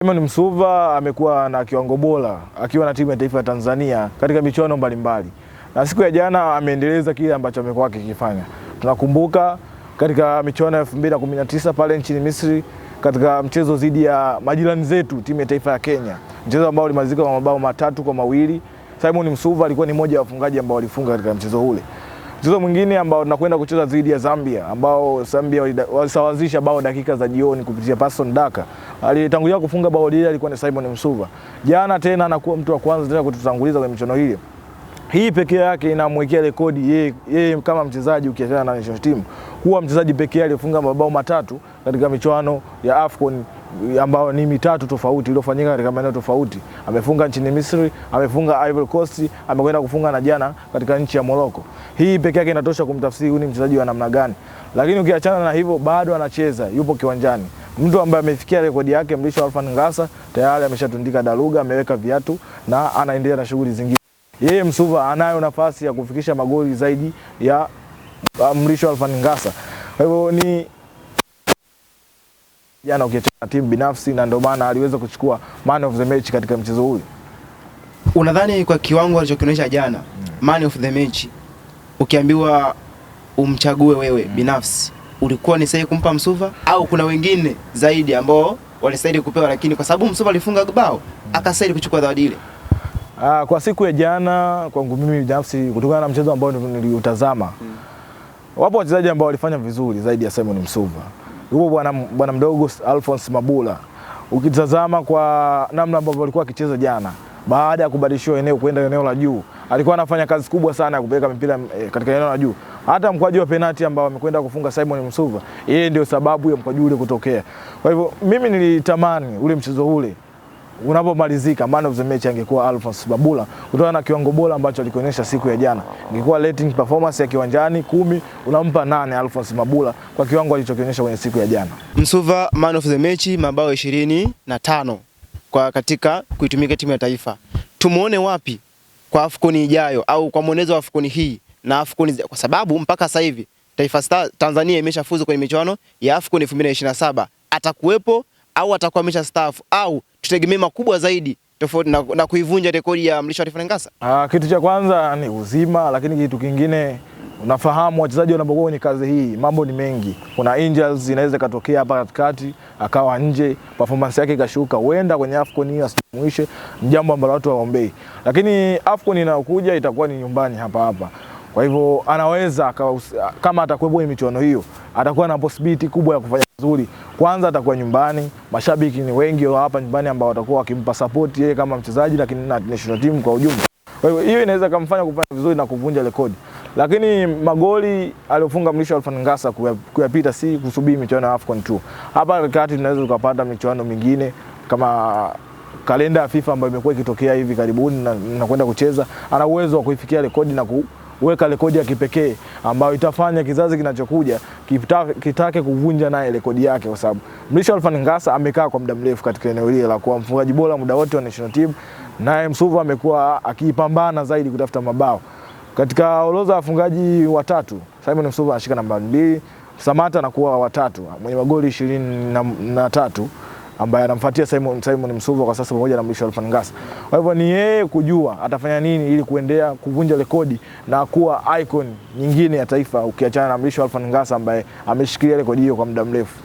Simon Msuva amekuwa na kiwango bora akiwa na timu ya taifa ya Tanzania katika michuano mbalimbali. Na siku ya jana ameendeleza kile ambacho amekuwa akikifanya. Tunakumbuka katika michuano ya 2019 pale nchini Misri katika mchezo dhidi ya majirani zetu timu ya taifa ya Kenya. Mchezo ambao ulimalizika kwa mabao 3-2. Simon Msuva alikuwa ni mmoja wa wafungaji ambao walifunga katika mchezo ule. Mchezo mwingine ambao tunakwenda kucheza dhidi ya Zambia ambao Zambia walisawazisha bao dakika za jioni kupitia Patson Daka. Alitangulia kufunga bao lile alikuwa ni Simon Msuva. Jana tena anakuwa mtu wa kwanza tena kututanguliza kwenye michuano hii. Hii pekee yake inamwekea rekodi yeye kama mchezaji ukiachana na national team kuwa mchezaji pekee aliyefunga mabao 3 katika michuano ya AFCON ambao ni mitatu tofauti iliyofanyika katika maeneo tofauti. Amefunga nchini Misri, amefunga Ivory Coast, amekwenda kufunga na jana katika nchi ya Morocco. Hii pekee yake inatosha kumtafsiri huyu ni mchezaji wa namna gani. Lakini ukiachana na hivyo bado anacheza, yupo kiwanjani. Mtu ambaye amefikia rekodi yake Mrisho Alfan Ngasa tayari ameshatundika daruga, ameweka viatu na anaendelea na shughuli zingine. Yeye Msuva anayo nafasi ya kufikisha magoli zaidi ya Mrisho Alfan Ngasa. Kwa hivyo ni jana ukiachana na timu binafsi na ndio maana aliweza kuchukua man of the match katika mchezo ule. Unadhani kwa kiwango alichokionyesha jana, man of the match, ukiambiwa umchague wewe binafsi, ulikuwa ni sahihi kumpa Msuva au kuna wengine zaidi ambao walistahili kupewa, lakini kwa sababu Msuva alifunga bao akastahili kuchukua zawadi ile? Kwa siku ya jana kwangu mimi binafsi kutokana na mchezo ambao niliutazama, wapo wachezaji ambao walifanya vizuri zaidi ya Simon Msuva. Yupo bwana mdogo Alphonse Mabula. Ukitazama kwa namna ambavyo alikuwa akicheza jana, baada ya kubadilishiwa eneo kwenda eneo la juu, alikuwa anafanya kazi kubwa sana ya kupeleka mpira katika eneo la juu. Hata mkwaju wa penalti ambao amekwenda kufunga Simon Msuva, yeye ndio sababu ya mkwaju ule kutokea. Kwa hivyo mimi nilitamani ule mchezo ule unapomalizika man of the match angekuwa Alphonse Mabula kutokana na kiwango bora ambacho alikionyesha siku ya jana. Ingekuwa rating performance ya kiwanjani 10 unampa 8 Alphonse Mabula kwa kiwango alichokionyesha kwenye siku ya jana. Msuva man of the match, mabao 25 kwa katika kuitumika timu ya taifa. Tumuone wapi kwa AFCON ijayo au kwa mwenezo wa AFCON hii na AFCON, kwa sababu mpaka sasa hivi Taifa Stars Tanzania imeshafuzu kwenye michuano ya AFCON 2027. Atakuwepo au atakuwa ameshastaafu au tutegemee makubwa zaidi tofauti na kuivunja rekodi ya Mrisho Alfan Ngasa? Kitu cha kwanza ni uzima, lakini kitu kingine unafahamu wachezaji wanapokuwa kwenye kazi hii mambo ni mengi. Kuna injuries inaweza katokea hapa katikati akawa nje, performance yake ikashuka, huenda kwenye AFCON hii asimuishe, jambo ambalo watu waombei. Lakini AFCON inayokuja itakuwa ni nyumbani hapa. Kwa hivyo anaweza kama atakuwepo kwenye michuano hiyo, atakuwa na possibility kubwa ya kufanya vizuri. Kwanza atakuwa nyumbani, mashabiki ni wengi wa hapa nyumbani ambao watakuwa wakimpa support yeye kama mchezaji, lakini na national team kwa ujumla. Kwa hivyo hiyo inaweza kumfanya kufanya vizuri na kuvunja rekodi. Lakini magoli aliyofunga Mrisho Alfan Ngasa kuyapita si kusubiri michuano ya AFCON tu. Hapa kati tunaweza tukapata michuano mingine kama kalenda ya FIFA ambayo imekuwa ikitokea hivi karibuni na kwenda kucheza. Ana uwezo wa kuifikia rekodi na kuweka rekodi ya kipekee ambayo itafanya kizazi kinachokuja kitake kuvunja naye rekodi yake, kwa sababu Mrisho Alfan Ngasa amekaa kwa muda mrefu katika eneo hili la kuwa mfungaji bora muda wote wa national team, naye Msuva amekuwa akipambana zaidi kutafuta mabao. Katika orodha ya wafungaji watatu, Simon Msuva anashika namba 2, Samata anakuwa watatu mwenye magoli 23 ambaye anamfuatia Simon Msuva kwa sasa pamoja na Mrisho Alfan Ngasa. Kwa hivyo ni yeye kujua atafanya nini ili kuendelea kuvunja rekodi na kuwa icon nyingine ya taifa ukiachana na Mrisho Alfan Ngasa ambaye ameshikilia rekodi hiyo kwa muda mrefu.